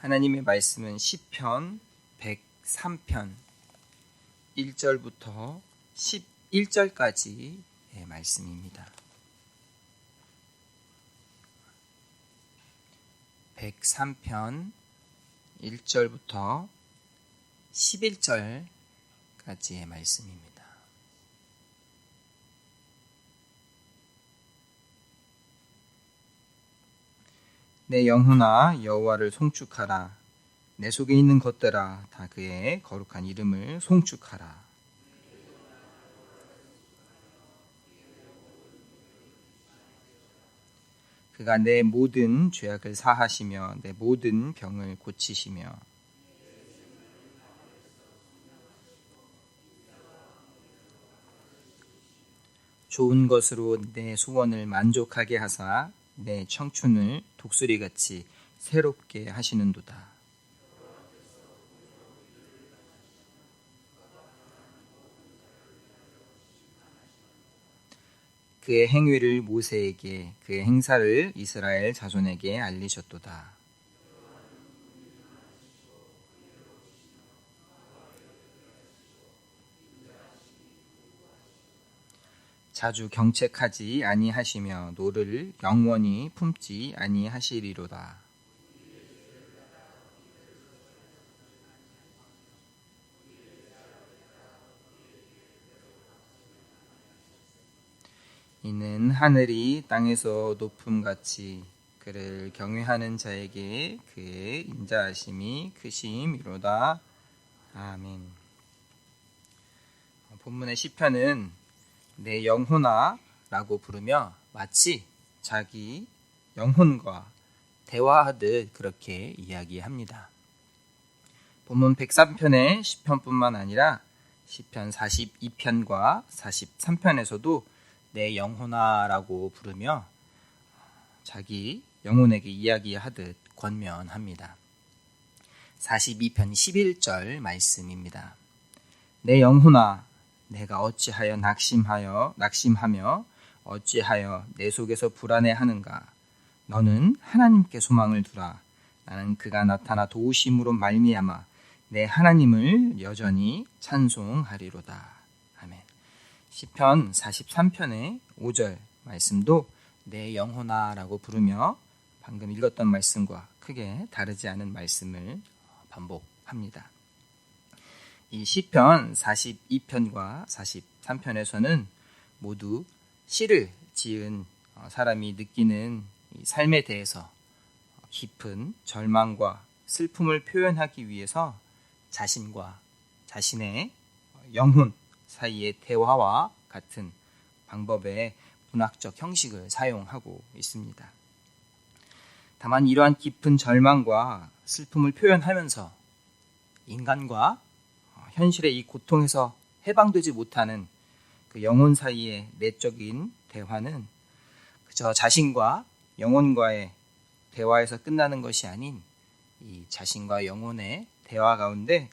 하나님의 말씀은 시편 103편 1절부터 11절까지의 말씀입니다. 103편 1절부터 11절까지의 말씀입니다. 내 영혼아 여호와를 송축하라. 내 속에 있는 것들아 다 그의 거룩한 이름을 송축하라. 그가 내 모든 죄악을 사하시며 내 모든 병을 고치시며 좋은 것으로 내 소원을 만족하게 하사 내 청춘을 독수리같이 새롭게 하시는도다. 그의 행위를 모세에게 그의 행사를 이스라엘 자손에게 알리셨도다. 자주 경책하지 아니하시며 노를 영원히 품지 아니하시리로다. 이는 하늘이 땅에서 높음같이 그를 경외하는 자에게 그의 인자하심이 크심이로다. 아멘. 본문의 시편은 내 영혼아 라고 부르며 마치 자기 영혼과 대화하듯 그렇게 이야기합니다. 본문 103편의 시편뿐만 아니라 시편 42편과 43편에서도 내 영혼아 라고 부르며 자기 영혼에게 이야기하듯 권면합니다. 42편 11절 말씀입니다. 내 영혼아 내가 어찌하여 낙심하며 어찌하여 내 속에서 불안해하는가. 너는 하나님께 소망을 두라. 나는 그가 나타나 도우심으로 말미암아 내 하나님을 여전히 찬송하리로다. 아멘. 시편 43편의 5절 말씀도 내 영혼아 라고 부르며 방금 읽었던 말씀과 크게 다르지 않은 말씀을 반복합니다. 이 시편 42편과 43편에서는 모두 시를 지은 사람이 느끼는 삶에 대해서 깊은 절망과 슬픔을 표현하기 위해서 자신과 자신의 영혼 사이의 대화와 같은 방법의 문학적 형식을 사용하고 있습니다. 다만 이러한 깊은 절망과 슬픔을 표현하면서 인간과 현실의 이 고통에서 해방되지 못하는 그 영혼 사이의 내적인 대화는 그저 자신과 영혼과의 대화에서 끝나는 것이 아닌 이 자신과 영혼의 대화 가운데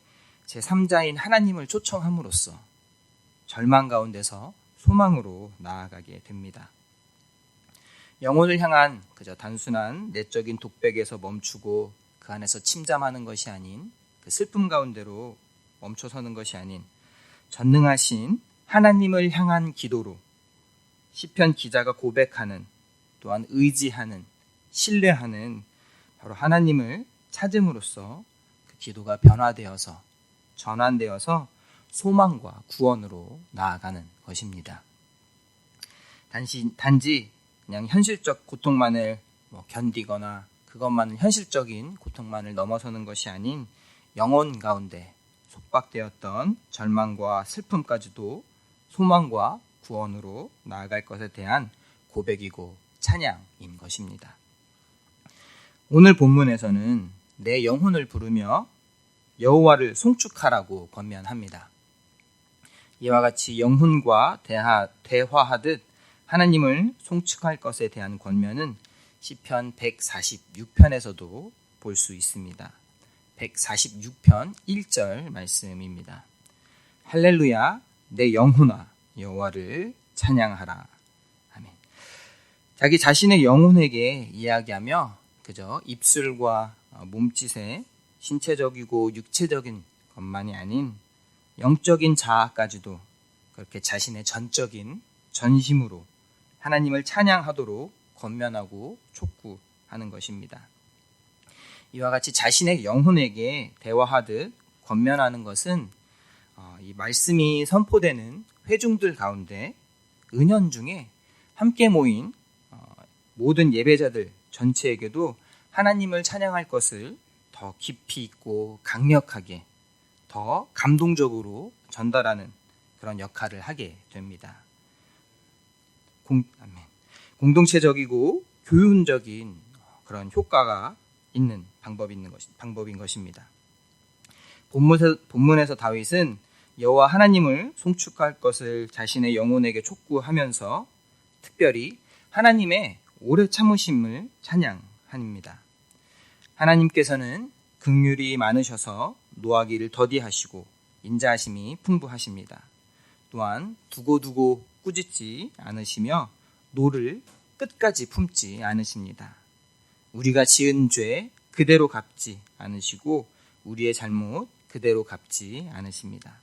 제3자인 하나님을 초청함으로써 절망 가운데서 소망으로 나아가게 됩니다. 영혼을 향한 그저 단순한 내적인 독백에서 멈추고 그 안에서 침잠하는 것이 아닌 그 슬픔 가운데로 멈춰서는 것이 아닌 전능하신 하나님을 향한 기도로 시편 기자가 고백하는 또한 의지하는 신뢰하는 바로 하나님을 찾음으로써 그 기도가 변화되어서 전환되어서 소망과 구원으로 나아가는 것입니다. 단지 그냥 현실적 고통만을 견디거나 그것만은 현실적인 고통만을 넘어서는 것이 아닌 영혼 가운데 속박되었던 절망과 슬픔까지도 소망과 구원으로 나아갈 것에 대한 고백이고 찬양인 것입니다. 오늘 본문에서는 내 영혼을 부르며 여호와를 송축하라고 권면합니다. 이와 같이 영혼과 대화하듯 하나님을 송축할 것에 대한 권면은 시편 146편에서도 볼 수 있습니다. 146편 1절 말씀입니다. 할렐루야 내 영혼아 여호와를 찬양하라. 아멘. 자기 자신의 영혼에게 이야기하며 그저 입술과 몸짓에 신체적이고 육체적인 것만이 아닌 영적인 자아까지도 그렇게 자신의 전적인 전심으로 하나님을 찬양하도록 권면하고 촉구하는 것입니다. 이와 같이 자신의 영혼에게 대화하듯 권면하는 것은 이 말씀이 선포되는 회중들 가운데 은연중에 함께 모인 모든 예배자들 전체에게도 하나님을 찬양할 것을 더 깊이 있고 강력하게 더 감동적으로 전달하는 그런 역할을 하게 됩니다. 공동체적이고 교훈적인 그런 효과가 있는 방법인 것입니다. 본문에서 다윗은 여호와 하나님을 송축할 것을 자신의 영혼에게 촉구하면서 특별히 하나님의 오래 참으심을 찬양합니다. 하나님께서는 긍휼이 많으셔서 노하기를 더디하시고 인자하심이 풍부하십니다. 또한 두고두고 꾸짖지 않으시며 노를 끝까지 품지 않으십니다. 우리가 지은 죄 그대로 갚지 않으시고 우리의 잘못 그대로 갚지 않으십니다.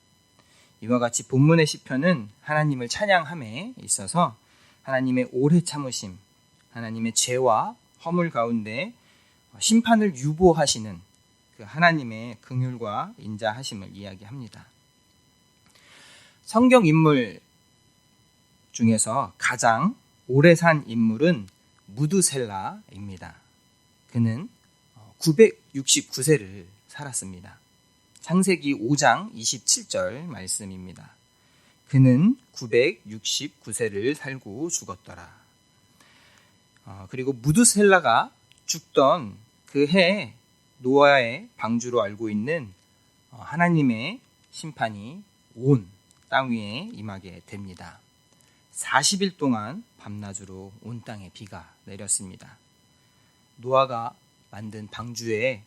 이와 같이 본문의 시편은 하나님을 찬양함에 있어서 하나님의 오래 참으심, 하나님의 죄와 허물 가운데 심판을 유보하시는 그 하나님의 긍휼과 인자하심을 이야기합니다. 성경 인물 중에서 가장 오래 산 인물은 무드셀라입니다. 그는 969세를 살았습니다. 창세기 5장 27절 말씀입니다. 그는 969세를 살고 죽었더라. 그리고 무드셀라가 죽던 그 해에 노아의 방주로 알고 있는 하나님의 심판이 온 땅 위에 임하게 됩니다. 40일 동안 밤낮으로 온 땅에 비가 내렸습니다. 노아가 만든 방주에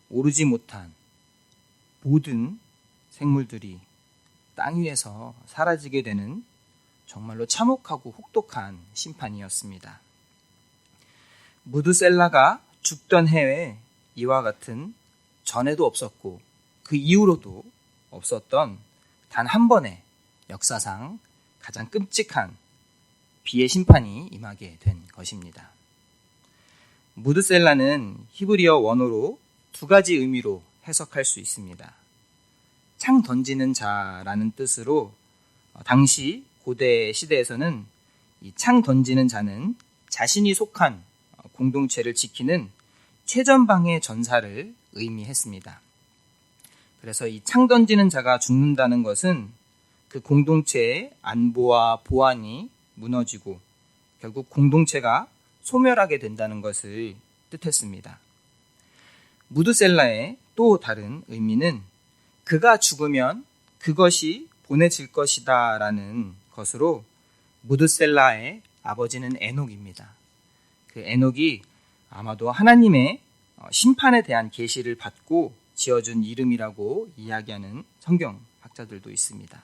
오르지 못한 모든 생물들이 땅 위에서 사라지게 되는 정말로 참혹하고 혹독한 심판이었습니다. 무드셀라가 죽던 해에 이와 같은 전에도 없었고 그 이후로도 없었던 단 한 번의 역사상 가장 끔찍한 비의 심판이 임하게 된 것입니다. 무드셀라는 히브리어 원어로 두 가지 의미로 해석할 수 있습니다. 창 던지는 자라는 뜻으로 당시 고대 시대에서는 이 창 던지는 자는 자신이 속한 공동체를 지키는 최전방의 전사를 의미했습니다. 그래서 이 창 던지는 자가 죽는다는 것은 그 공동체의 안보와 보안이 무너지고 결국 공동체가 소멸하게 된다는 것을 뜻했습니다. 무드셀라의 또 다른 의미는 그가 죽으면 그것이 보내질 것이다 라는 것으로 무드셀라의 아버지는 에녹입니다. 그 에녹이 아마도 하나님의 심판에 대한 계시를 받고 지어준 이름이라고 이야기하는 성경학자들도 있습니다.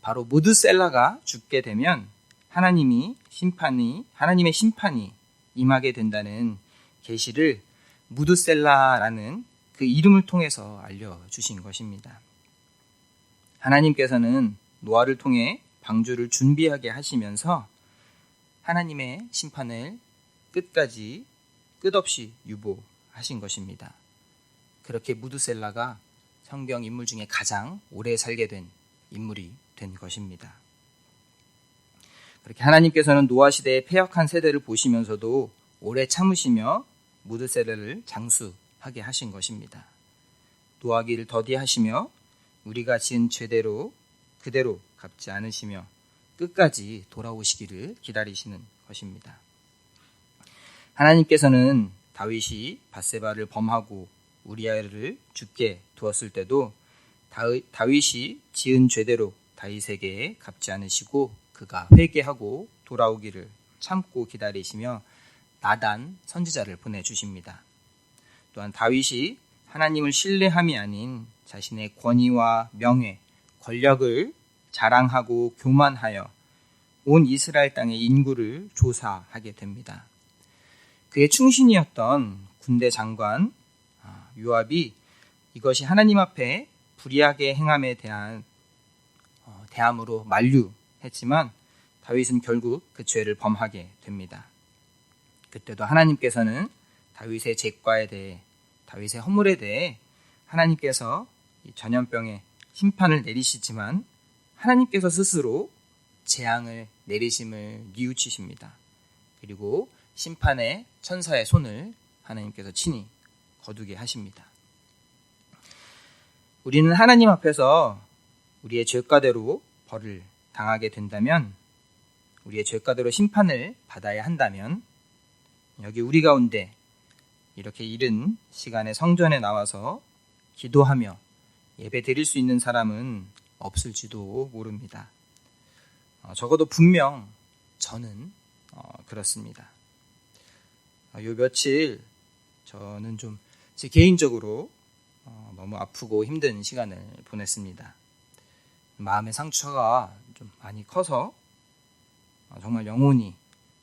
바로 무드셀라가 죽게 되면 하나님의 심판이 임하게 된다는 계시를 무드셀라라는 그 이름을 통해서 알려주신 것입니다. 하나님께서는 노아를 통해 방주를 준비하게 하시면서 하나님의 심판을 끝없이 유보하신 것입니다. 그렇게 무드셀라가 성경 인물 중에 가장 오래 살게 된 인물이 된 것입니다. 그렇게 하나님께서는 노아 시대의 패역한 세대를 보시면서도 오래 참으시며 무드셀라를 장수하게 하신 것입니다. 노하기를 더디하시며 우리가 지은 죄대로 그대로 갚지 않으시며 끝까지 돌아오시기를 기다리시는 것입니다. 하나님께서는 다윗이 밧세바를 범하고 우리아를 죽게 두었을 때도 다윗이 지은 죄대로 다윗에게 갚지 않으시고 그가 회개하고 돌아오기를 참고 기다리시며 나단 선지자를 보내주십니다. 또한 다윗이 하나님을 신뢰함이 아닌 자신의 권위와 명예, 권력을 자랑하고 교만하여 온 이스라엘 땅의 인구를 조사하게 됩니다. 그의 충신이었던 군대 장관 요압이 이것이 하나님 앞에 불의하게 행함에 대한 대함으로 만류했지만 다윗은 결국 그 죄를 범하게 됩니다. 그때도 하나님께서는 다윗의 죄과에 대해, 다윗의 허물에 대해 하나님께서 이 전염병의 심판을 내리시지만 하나님께서 스스로 재앙을 내리심을 뉘우치십니다. 그리고 심판의 천사의 손을 하나님께서 친히 거두게 하십니다. 우리는 하나님 앞에서 우리의 죄과대로 벌을 당하게 된다면, 우리의 죄과대로 심판을 받아야 한다면, 여기 우리 가운데 이렇게 이른 시간에 성전에 나와서 기도하며 예배 드릴 수 있는 사람은 없을지도 모릅니다. 적어도 분명 저는 그렇습니다. 요 며칠 저는 좀 제 개인적으로 너무 아프고 힘든 시간을 보냈습니다. 마음의 상처가 좀 많이 커서 정말 영혼이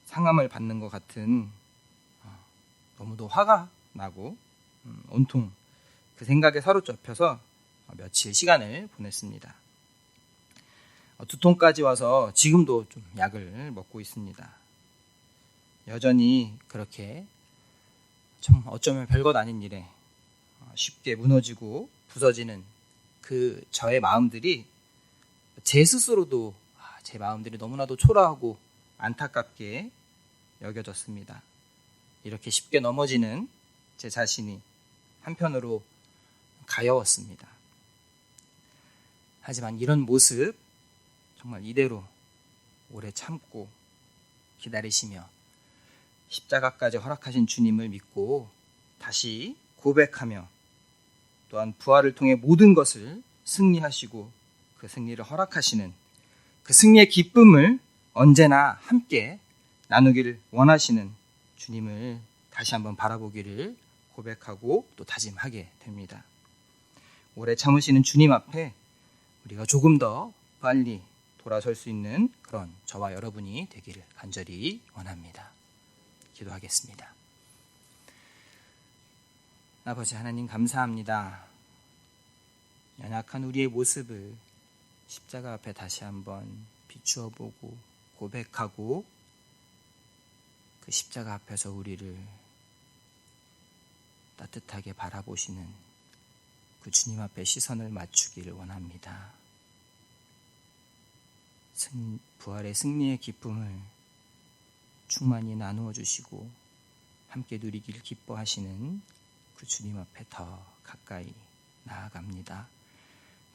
상함을 받는 것 같은, 너무도 화가 나고 온통 그 생각에 사로잡혀서 며칠 시간을 보냈습니다. 두통까지 와서 지금도 좀 약을 먹고 있습니다. 여전히 그렇게 참 어쩌면 별것 아닌 일에 쉽게 무너지고 부서지는 그 저의 마음들이 제 스스로도 제 마음들이 너무나도 초라하고 안타깝게 여겨졌습니다. 이렇게 쉽게 넘어지는 제 자신이 한편으로 가여웠습니다. 하지만 이런 모습 정말 이대로 오래 참고 기다리시며 십자가까지 허락하신 주님을 믿고 다시 고백하며 또한 부활을 통해 모든 것을 승리하시고 그 승리를 허락하시는 그 승리의 기쁨을 언제나 함께 나누기를 원하시는 주님을 다시 한번 바라보기를 고백하고 또 다짐하게 됩니다. 오래 참으시는 주님 앞에 우리가 조금 더 빨리 돌아설 수 있는 그런 저와 여러분이 되기를 간절히 원합니다. 기도하겠습니다. 아버지 하나님 감사합니다. 연약한 우리의 모습을 십자가 앞에 다시 한번 비추어 보고 고백하고 그 십자가 앞에서 우리를 따뜻하게 바라보시는 그 주님 앞에 시선을 맞추기를 원합니다. 부활의 승리의 기쁨을 충만히 나누어 주시고 함께 누리기를 기뻐하시는 그 주님 앞에 더 가까이 나아갑니다.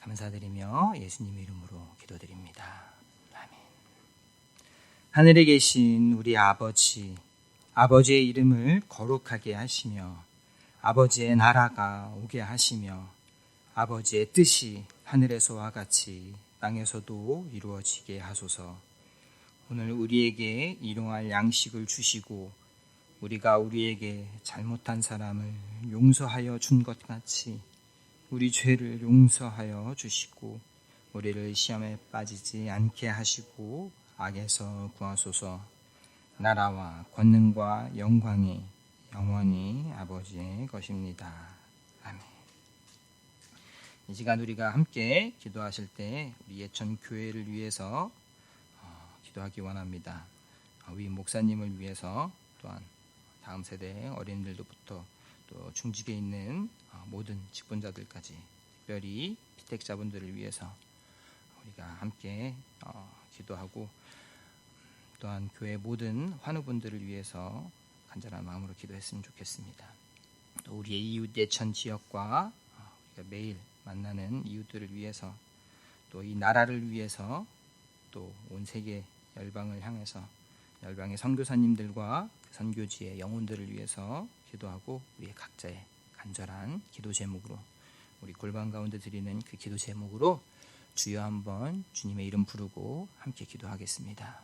감사드리며 예수님의 이름으로 기도드립니다. 아멘. 하늘에 계신 우리 아버지, 아버지의 이름을 거룩하게 하시며 아버지의 나라가 오게 하시며 아버지의 뜻이 하늘에서와 같이 땅에서도 이루어지게 하소서. 오늘 우리에게 일용할 양식을 주시고 우리가 우리에게 잘못한 사람을 용서하여 준 것 같이 우리 죄를 용서하여 주시고 우리를 시험에 빠지지 않게 하시고 악에서 구하소서. 나라와 권능과 영광이 영원히 아버지의 것입니다. 아멘. 이 시간 우리가 함께 기도하실 때 우리 예천 교회를 위해서 기도하기 원합니다. 위 목사님을 위해서 또한 다음 세대 어린이들부터 또 중직에 있는 모든 직분자들까지 특별히 피택자분들을 위해서 우리가 함께 기도하고 또한 교회 모든 환우분들을 위해서 간절한 마음으로 기도했으면 좋겠습니다. 또 우리의 이웃 예천 지역과 우리가 매일 만나는 이웃들을 위해서 또 이 나라를 위해서 또 온 세계 열방을 향해서 열방의 선교사님들과 선교지의 영혼들을 위해서 기도하고 우리의 각자의 간절한 기도 제목으로 우리 골방 가운데 드리는 그 기도 제목으로 주여 한번 주님의 이름 부르고 함께 기도하겠습니다.